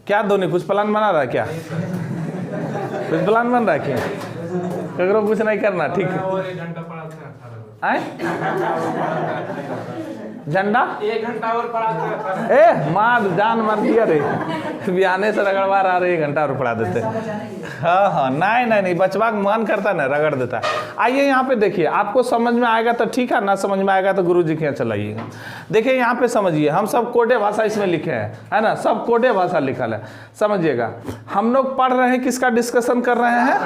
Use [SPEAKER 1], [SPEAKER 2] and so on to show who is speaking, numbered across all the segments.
[SPEAKER 1] क्या धोनी कुछ प्लान बना रहा है क्या? कुछ प्लान बन रहा है क्या? ककरो कुछ नहीं करना, ठीक है। आए झंडा
[SPEAKER 2] 1 घंटा और पड़ा
[SPEAKER 1] ए मार जान मार दिया रे, बिहाने से रगड़वा रहा रे, 1 घंटा और पढ़ा देते। हाँ हाँ, नहीं बचवा मन करता ना रगड़ देता। आइए यहाँ पे देखिए, आपको समझ में आएगा तो ठीक है, ना समझ में आएगा तो गुरुजी के यहाँ चलाइएगा। देखिए यहाँ पे समझिए, हम सब कोडे भाषा इसमें लिखे हैं, है ना, सब कोडे भाषा लिखल है। समझिएगा, हम लोग पढ़ रहे हैं, किसका डिस्कशन कर रहे हैं?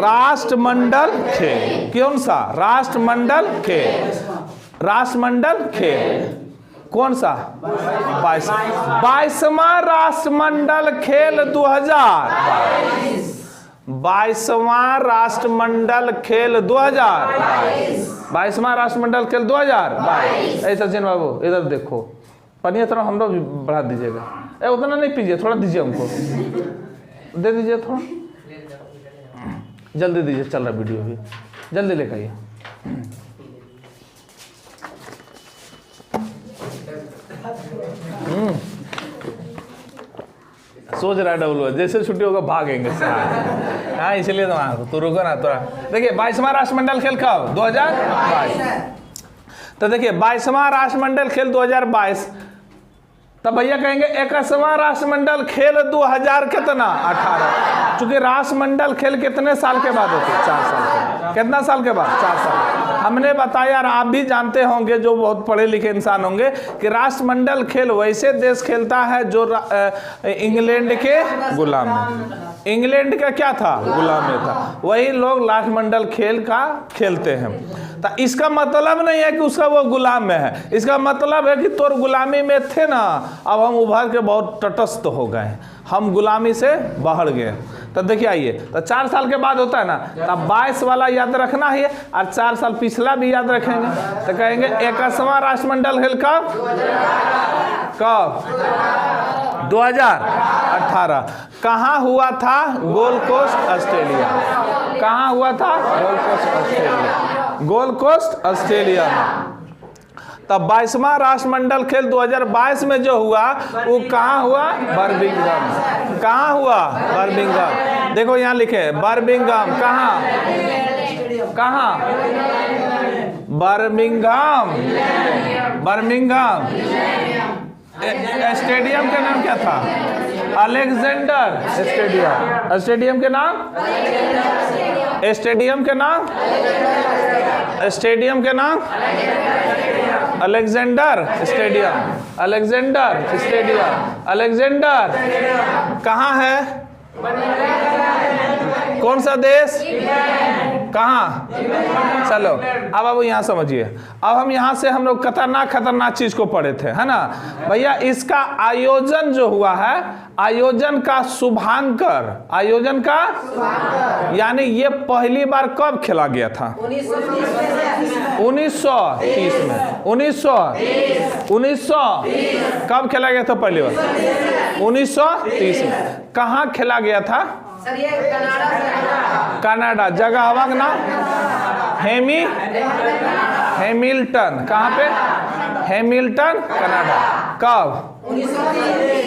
[SPEAKER 1] राष्ट्रमंडल खेल। कौन सा? राष्ट्रमंडल खेल। राष्ट्रमंडल खेल कौन सा? 22वां राष्ट्रमंडल खेल 2022। 22वां राष्ट्रमंडल खेल 2022। 22वां राष्ट्रमंडल खेल 2022। ऐसा सचिन बाबू इधर देखो, पनिया थोड़ा हम लोग बढ़ा दीजिएगा। उतना नहीं पीजिए, थोड़ा दीजिए हमको, दे दीजिए थोड़ा, जल्दी दीजिए, चल रहा वीडियो भी, जल्दी लेकर आइए। सोच रहा है डब्लू जैसे छुट्टी होगा भागेंगे। हाँ इसलिए तो रुको ना थोड़ा। देखिए 22वां राष्ट्रमंडल खेल कब? 2022। तो देखिए 22वां राष्ट्रमंडल खेल 2022, तब भैया कहेंगे 21वां राष्ट्रमंडल खेल 2000 कितना? 18। चूंकि राष्ट्रमंडल खेल कितने साल के बाद होते? 4 साल के। कितना साल के बाद? 4 साल। हमने बताया, और आप भी जानते होंगे जो बहुत पढ़े लिखे इंसान होंगे, कि राष्ट्रमंडल खेल वैसे देश खेलता है जो इंग्लैंड के गुलाम में। इंग्लैंड का क्या था? गुलाम में था। वही लोग राष्ट्रमंडल खेल का खेलते हैं। तो इसका मतलब नहीं है कि उसका वो गुलाम में है, इसका मतलब है कि तोर गुलामी में थे ना, अब हम उभर के बहुत तटस्थ हो गए, हम गुलामी से बाहर गए। तो देखिए आइए, तो 4 साल के बाद होता है ना, तब 22 वाला याद रखना है, और 4 साल पिछला भी याद रखेंगे। तो कहेंगे 21वां राष्ट्रमंडल खेल कब? 2018। कहाँ हुआ था? Gold Coast Australia. कहाँ हुआ था? Gold Coast Australia. Gold Coast Australia में। तब 22वां राष्ट्रमंडल खेल 2022 में जो हुआ वो कहाँ हुआ? बर्मिंघम। कहाँ हुआ? बर्मिंघम। देखो यहाँ लिखे बर्मिंघम। कहाँ? कहाँ? बर्मिंघम। बर्मिंघम। स्टेडियम का नाम क्या था? Alexander stadium. स्टेडियम के नाम? स्टेडियम के नाम? स्टेडियम के नाम? Alexander stadium. Alexander stadium. Alexander कहाँ है? कौन सा देश? कहाँ? चलो अब यहाँ समझिए। अब हम यहाँ से हम लोग खतरनाक चीज को पढ़े थे, है ना भैया। इसका आयोजन जो हुआ है, आयोजन का शुभांकर, आयोजन का यानी ये पहली बार कब खेला गया था? 1930 में। 1930 कब खेला गया था पहली बार? 1930 में। कहाँ खेला गया था? कनाडा। जगह हवा का नाम? हैमिल्टन। कहाँ पे? Hamilton Canada. कब?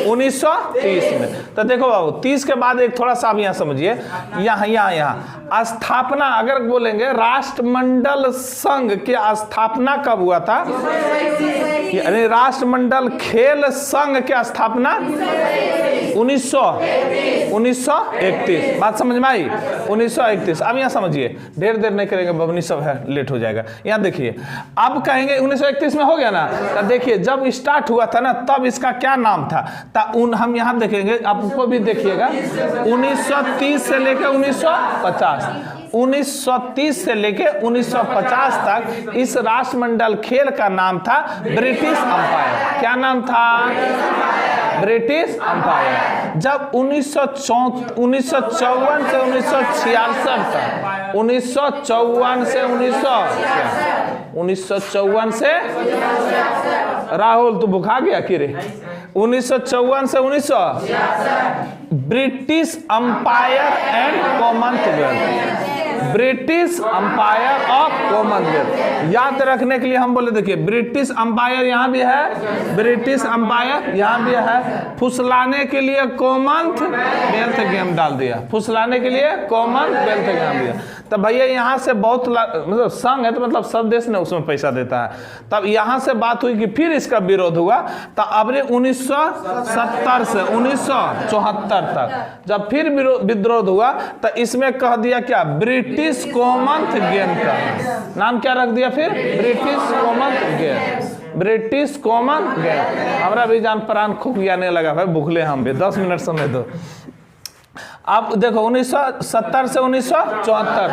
[SPEAKER 1] 1930 में। तो देखो बाबू, 30 के बाद एक थोड़ा सा आप यहाँ समझिए, यहाँ स्थापना अगर बोलेंगे, राष्ट्रमंडल संघ की स्थापना कब हुआ था? यानी राष्ट्रमंडल खेल संघ की स्थापना 1931। बात समझ में आई? 1931। अब यहाँ समझिए, ढेर देर नहीं करेंगे बबनी, सब है लेट हो जाएगा। यहाँ देखिए, अब कहेंगे 1931 में हो गया ना, तो देखिए जब स्टार्ट हुआ था ना, तब इसका क्या नाम था? हम यहाँ देखेंगे, आपको भी देखिएगा, 1930 से लेकर 1950। 1930 से लेके 1950 तक इस राष्ट्रमंडल खेल का नाम था ब्रिटिश अंपायर। क्या नाम था? British umpire. जब 1954 से 1966 तक, 1954 से 1954 से राहुल तू भुखा गया कि रे? 1954 से 1900 British umpire and Commonwealth. British umpire of Commonwealth. याद रखने के लिए हम बोले देखिए ब्रिटिश अंपायर यहाँ भी है, ब्रिटिश अंपायर यहाँ भी है। फुसलाने के लिए कॉमनवेल्थ गेम डाल दिया, फुसलाने के लिए कॉमनवेल्थ गेम दिया। तब भैया यहाँ से बहुत मतलब संघ है तो मतलब सब देश ने उसमें पैसा देता है। तब यहाँ से बात हुई कि फिर इसका विरोध हुआ। तो अब 1970 से 1974 तक जब फिर विद्रोह हुआ तो इसमें कह दिया क्या, ब्रिटिश कॉमनवेल्थ गेम का नाम क्या रख दिया फिर, British Commonwealth game, British common game. हमारा भी जान प्राण खूब आने लगा भाई, भूखले हम भी, 10 मिनट समय दो। अब देखो 1970 से 1974 तक।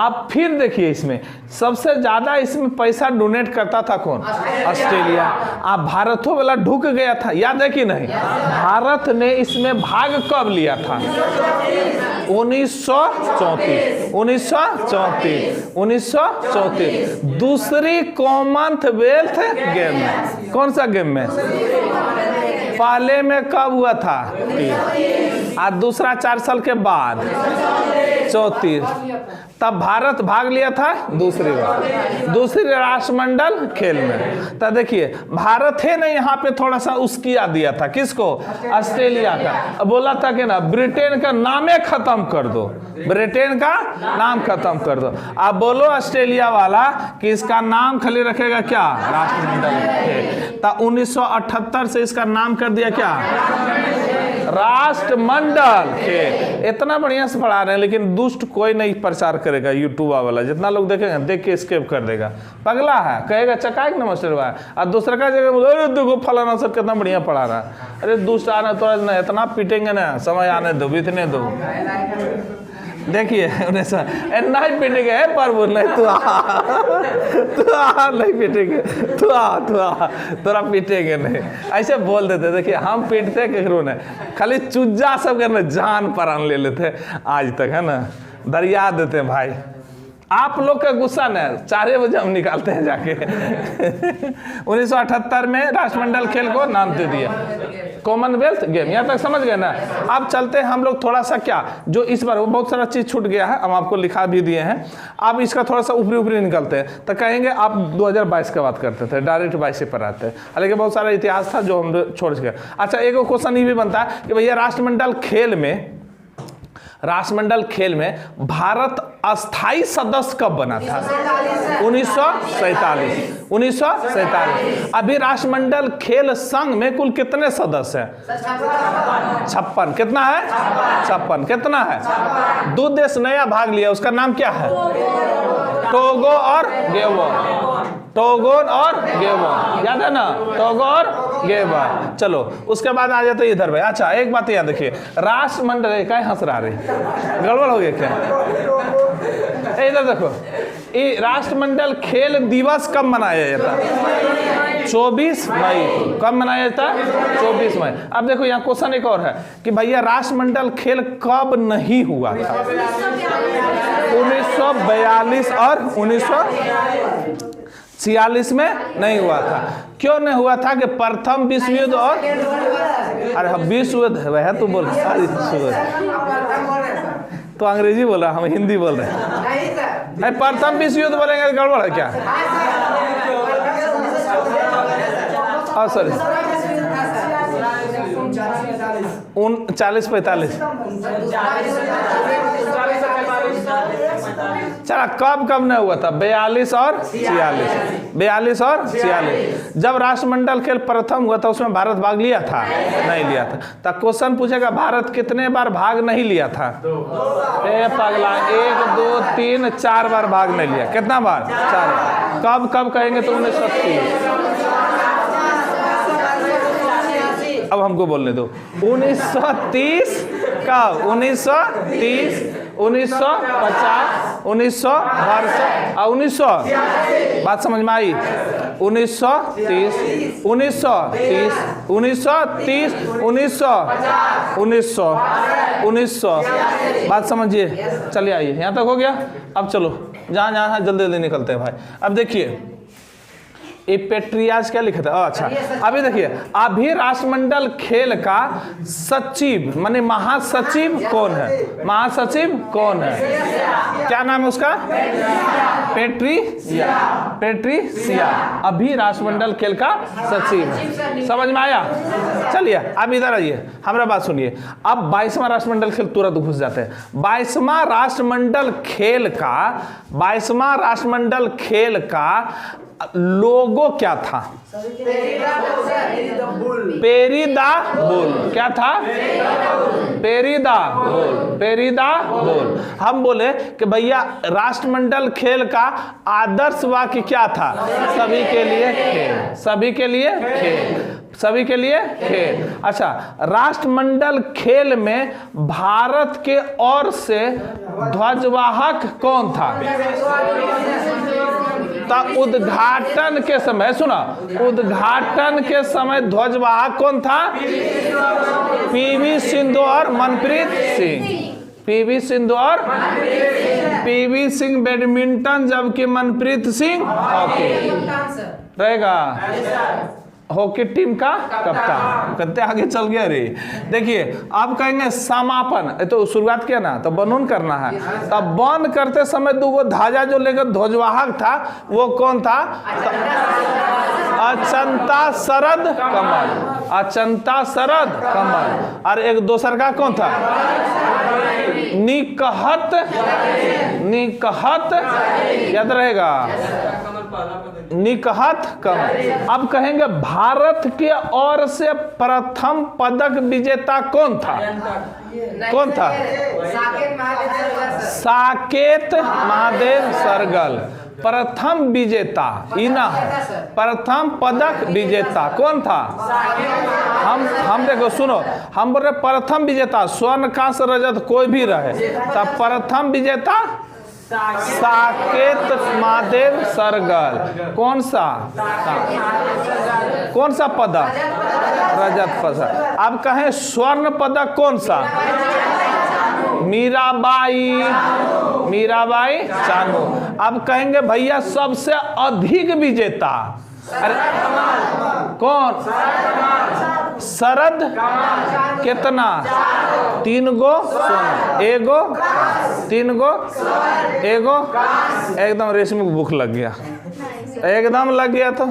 [SPEAKER 1] अब फिर देखिए इसमें सबसे ज्यादा इसमें पैसा डोनेट करता था कौन, ऑस्ट्रेलिया। अब भारतों वाला ढुक गया था, याद है कि नहीं। भारत ने इसमें भाग कब लिया था, 1934 दूसरी कॉमनवेल्थ गेम में। कौन सा गेम में, पहले में कब हुआ था, आज दूसरा 4 साल के बाद 34, तब भारत भाग लिया था दूसरी बार, दूसरी राष्ट्रमंडल खेल में। तो देखिए भारत है ना यहाँ पे थोड़ा सा उसकिया दिया था, किसको, ऑस्ट्रेलिया का। बोला था कि ना ब्रिटेन का नामे खत्म कर दो, ब्रिटेन का नाम खत्म कर दो। आप बोलो ऑस्ट्रेलिया वाला कि इसका नाम खाली रखेगा क्या, राष्ट्रमंडल खेल। तो 1978 से इसका नाम कर दिया क्या, राष्ट्रमंडल खेल। इतना बढ़िया से पढ़ा रहे हैं लेकिन दुष्ट कोई नहीं प्रचार करेगा, यूट्यूब वाला जितना लोग देखेंगे देख के स्किप कर देगा, पगला है, कहेगा चकाक नमस्ते भाई। और दूसरा का जगह अरे देखो फलाना सब कितना बढ़िया पढ़ा रहा है। अरे दुष्ट आने तो ना इतना पीटेंगे ना, समय आने दो, बीतने दो। देखिए नहीं पीटेंगे पर बोल नहीं, तू आ नहीं पीटेंगे, तू आ तोरा पीटेंगे नहीं, ऐसे बोल देते। देखिए हम पीटते केकरो नहीं, खाली चुज्जा सब करने जान प्राण ले लेते आज तक, है ना, दरिया देते भाई। आप लोग का गुस्सा न 4 बजे हम निकालते हैं जाके। 1978 में राष्ट्रमंडल खेल को नाम दे दिया कॉमनवेल्थ गेम। यहाँ तक समझ गए ना। अब चलते हैं हम लोग थोड़ा सा क्या, जो इस बार बहुत सारा चीज छूट गया है, हम आपको लिखा भी दिए हैं। अब इसका थोड़ा सा ऊपरी निकलते हैं तो कहेंगे आप 2022 का बात करते थे, डायरेक्ट 22 पर आते हैं, हालांकि बहुत सारा इतिहास था जो हम छोड़ गए। अच्छा एक क्वेश्चन ये भी बनता है कि भैया राष्ट्रमंडल खेल में भारत अस्थाई सदस्य कब बना था, 1947। अभी राष्ट्रमंडल खेल संघ में कुल कितने सदस्य हैं, 56। कितना है, 56। कितना है, 2 देश नया भाग लिया, उसका नाम क्या है, टोगो और गेबोन। टोगोन और गेबोन, याद है ना, टोगो और गेबोन। चलो उसके बाद आ जाते इधर भाई। अच्छा एक बात याद रखिए, राष्ट्रमंडल क्या हंस रहा रे, गड़बड़ हो गया क्या, इधर देखो, ये राष्ट्रमंडल खेल दिवस कब मनाया जाता है, 24 मई। कब मनाया जाता है, 24 मई। अब देखो यहाँ क्वेश्चन एक और है कि भैया राष्ट्रमंडल खेल कब नहीं हुआ था, 1942 और 1946 में नहीं हुआ था। क्यों नहीं हुआ था कि प्रथम विश्व युद्ध और, अरे विश्व युद्ध वह तो बोल, तो अंग्रेजी बोल रहा, हम हिंदी बोल रहे हैं। प्रथम विश्व युद्ध बोलेंगे गड़बड़ है क्या, सॉरी 40-45। चला कब नहीं हुआ था, 42 और 46। जब राष्ट्रमंडल खेल प्रथम हुआ था उसमें भारत भाग लिया था, नहीं लिया था। तो क्वेश्चन पूछेगा भारत कितने बार भाग नहीं लिया था, ए पगला, 1 2 3 4 बार भाग नहीं लिया। कितना बार, 4 बार। कब कहेंगे तो 1930। अब हमको बोलने दो, 1930 कब, 1930, 1950, 1962 और 1900। बात समझ में आई, 1930, 1900। बात समझिए, चलिए आइए, यहाँ तक हो गया। अब चलो जहाँ जल्दी निकलते हैं भाई। अब देखिए ये पेट्रियाज क्या लिखा था? अच्छा, अभी देखिए, अभी राष्ट्रमंडल खेल का सचिव माने महासचिव कौन है? महासचिव कौन है? क्या नाम है उसका? पेट्रिया। पेट्रिसिया अभी राष्ट्रमंडल खेल का सचिव है। समझ में आया? चलिए अब इधर आइए, हमारा बात सुनिए। अब 22वां राष्ट्रमंडल खेल तुरंत घुस जाते हैं। 22वां राष्ट्रमंडल खेल का 22वां राष्ट्रमंडल खेल का लोगो क्या था? Peri the bull. क्या था? Peri the bull. Peri the bull. हम बोले कि भैया राष्ट्रमंडल खेल का आदर्श वाक्य क्या था? सभी के लिए खेल, सभी के लिए खेल, सभी के लिए खेल। अच्छा, राष्ट्रमंडल खेल में भारत के ओर से ध्वजवाहक कौन था? उद्घाटन के समय, सुना, उद्घाटन के समय ध्वजवाहक कौन था? पीवी सिंधु और मनप्रीत सिंह। पीवी सिंधु और पीवी सिंह बैडमिंटन, जबकि मनप्रीत सिंह हॉकी रहेगा। हॉकी टीम का कप्तान। कितने आगे चल गया रे। देखिए अब कहेंगे समापन, तो शुरुआत किया ना, तो बनून करना है। तब बंद करते समय दूगो ध्वजा जो लेकर ध्वजवाहक था वो कौन था? अचंता शरद कमल। अचंता शरद कमल। और एक दूसर का कौन था? निकहत। निकहत याद रहेगा, निकहत कमल। अब कहेंगे भारत के ओर से प्रथम पदक विजेता कौन था? कौन था? साकेत महादेव सरगल। प्रथम विजेता इना, प्रथम पदक विजेता कौन था? हम देखो, सुनो, हम बोल रहे प्रथम विजेता, स्वर्ण कांस्य रजत कोई भी रहे, तब प्रथम विजेता साकेत महादेव सरगल। कौन सा? कौन सा पदक? रजत पदक। अब कहें स्वर्ण पदक कौन सा? मीराबाई। मीराबाई चानू। अब कहेंगे भैया सबसे अधिक विजेता। अरे कौन? शरद। कितना? 3 गो सोना, एगो, 3 गो, एगो। एकदम रेशमी को भूख लग गया, एकदम लग गया, तो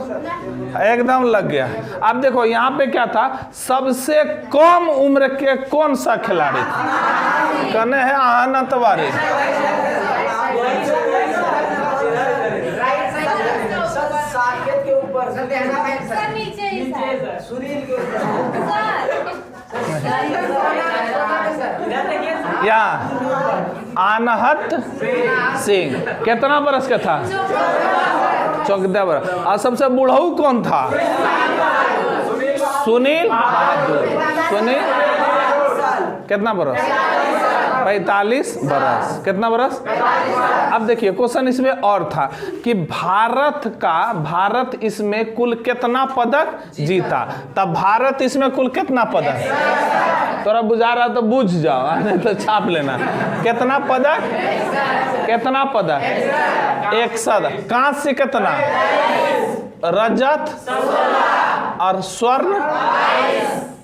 [SPEAKER 1] एकदम लग गया। अब देखो यहाँ पे क्या था? सबसे कम उम्र के कौन सा खिलाड़ी था? कने है आनंद वारी। या अनहत सिंह कितना बरस का था? 14 बरस। और सबसे बूढ़ऊ कौन था? सुनील बहादुर। सुनील कितना बरस? 45 बरस। कितना बरस? अब देखिए क्वेश्चन इसमें और था कि भारत इसमें कुल कितना पदक जीता? तब भारत इसमें कुल कितना पदक? तोरा बुझा रहा तो बुझ जाओ, नहीं तो छाप लेना। कितना पदक? कितना पदक? 100। कांस्य कितना? रजत और स्वर्ण।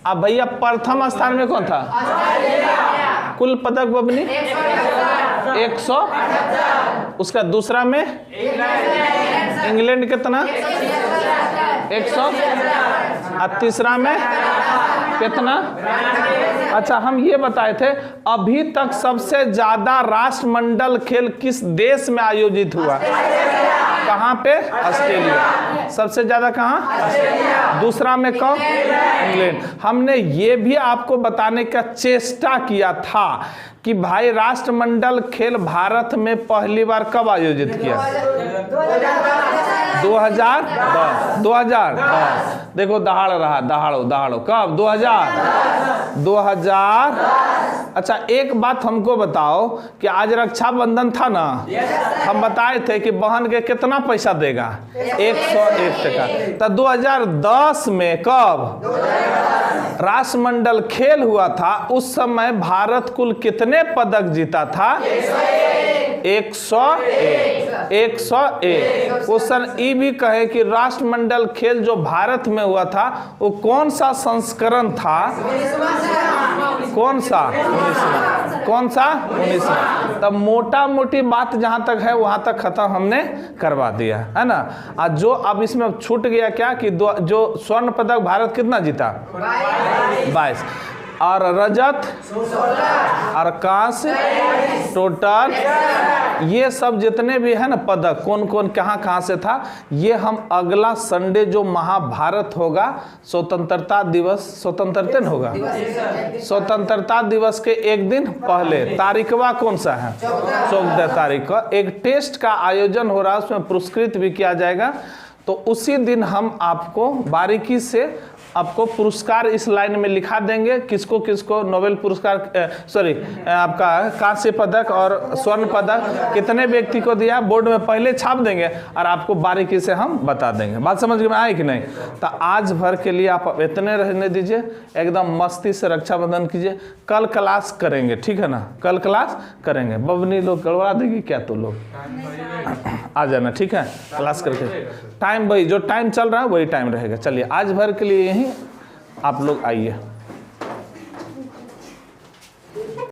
[SPEAKER 1] अब भैया प्रथम स्थान में कौन था? कुल पदक बबनी 100। उसका दूसरा में इंग्लैंड कितना? 100। और तीसरा में कितना? अच्छा, हम ये बताए थे अभी तक सबसे ज्यादा राष्ट्रमंडल खेल किस देश में आयोजित हुआ? कहाँ पे? ऑस्ट्रेलिया। सबसे ज्यादा कहाँ? दूसरा में कौन? इंग्लैंड। हमने ये भी आपको बताने का चेष्टा किया था कि भाई राष्ट्रमंडल खेल भारत में पहली बार कब आयोजित किया? 2010। 2010। देखो दहाड़ रहा, दहाड़ो कब? 2000। अच्छा एक बात हमको बताओ कि आज रक्षाबंधन था ना, हम बताए थे कि बहन के कितना पैसा देगा? 101 टका। तो 2010 में कब राष्ट्रमंडल खेल हुआ था, उस समय भारत कुल कितने पदक जीता था? 101 101। क्वेश्चन ई भी कहे कि राष्ट्रमंडल खेल जो भारत में हुआ था वो कौन सा संस्करण था? कौन सा? 19वां। कौन सा? 19वां। तब मोटा मोटी बात जहां तक है वहां तक खत्म हमने करवा दिया है ना। आज जो अब इसमें छूट गया क्या कि जो स्वर्ण पदक भारत कितना जीता? 22। और रजत और कांस्य टोटल ये सब जितने भी है ना पदक कौन कौन कहाँ से था, ये हम अगला संडे जो महाभारत होगा स्वतंत्रता दिवस, स्वतंत्रता दिन होगा, स्वतंत्रता दिवस के एक दिन पहले तारीखवा कौन सा है? 14 तारीख को एक टेस्ट का आयोजन हो रहा है, उसमें पुरस्कृत भी किया जाएगा। तो उसी दिन हम आपको बारीकी से आपको पुरस्कार इस लाइन में लिखा देंगे, किसको किसको नोबेल पुरस्कार आपका कांस्य पदक और स्वर्ण पदक कितने व्यक्ति को दिया, बोर्ड में पहले छाप देंगे और आपको बारीकी से हम बता देंगे। बात समझ में आई कि नहीं? तो आज भर के लिए आप इतने रहने दीजिए, एकदम मस्ती से रक्षाबंधन कीजिए। कल क्लास करेंगे, ठीक है ना? कल क्लास करेंगे। बबनी लोग गड़बड़ा देगी क्या? तो लोग आ जाना, ठीक है? क्लास करके टाइम वही जो टाइम चल रहा है वही टाइम रहेगा। चलिए आज भर के लिए यहीं आप लोग आइए।